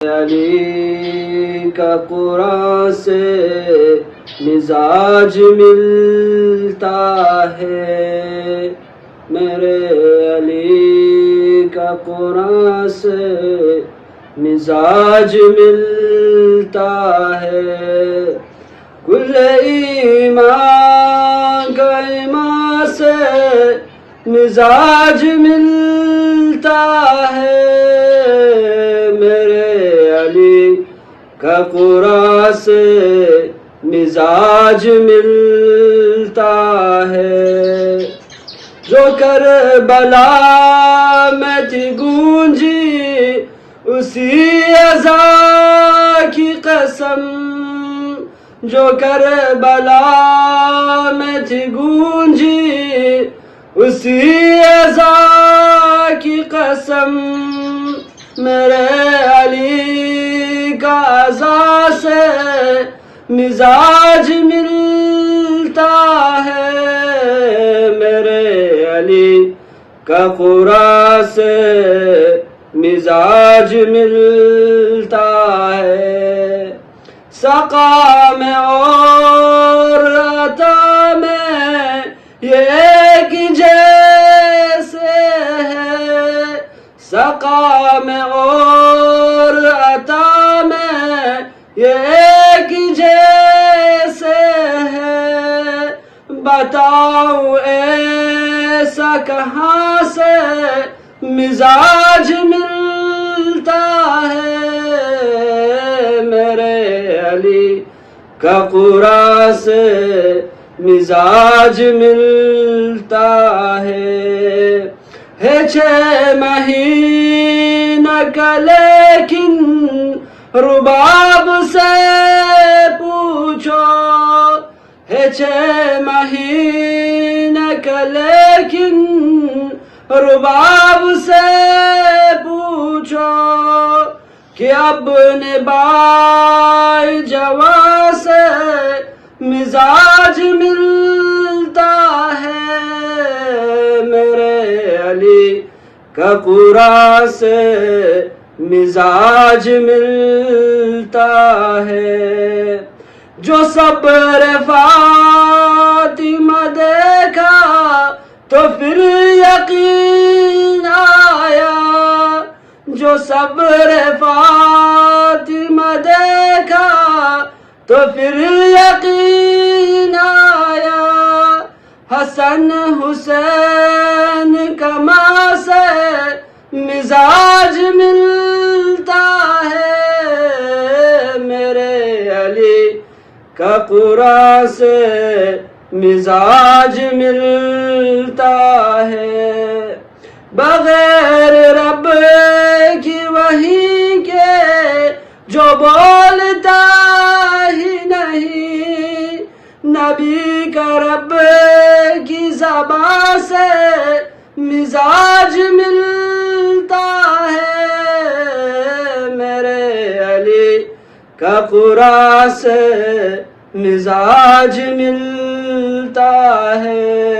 علی کا قرآن سے مزاج ملتا ہے، میرے علی کا قرآن سے مزاج ملتا ہے، کل ایمان کا ایمان سے مزاج ملتا ہے، میرے علی کا قرآن سے مزاج ملتا ہے، جو کربلا میں تھی گونجی اسی اذان کی قسم، جو کربلا میں تھی گونجی اسی اذان کی قسم، میرے علی کا اذان سے مزاج ملتا ہے، میرے علی کا قرآن سے مزاج ملتا ہے، سقا میں اور عطا میں یہ ایک جیسے ہے، سقا میں اور عطا میں یہ ایک جیسے ہے، بتاؤں ایسا کہاں سے مزاج ملتا ہے، میرے علی کا قرآن سے مزاج ملتا ہے، 6 مہینہ کا لیکن رباب سے پوچھو، 6 مہینہ کا لیکن رباب سے پوچھو، کہ اپنے بائی جوان سے مزاج ملتا ہے، میرے علی کا قرآن سے مزاج ملتا ہے، جو صبر فاطمہ دیکھا تو پھر یقین آیا، جو صبر فاطمہ دیکھا تو پھر یقین آیا، حسن حسین کا ماں سے مزاج ملتا ہے، میرے علی کا قرآن سے مزاج ملتا ہے، بغیر رب کی وحی کے جو بولتا ہی نہیں، نبی کا رب کی زبان سے مزاج ملتا ہے، میرے علی کا قرآن سے مزاج ملتا ہے۔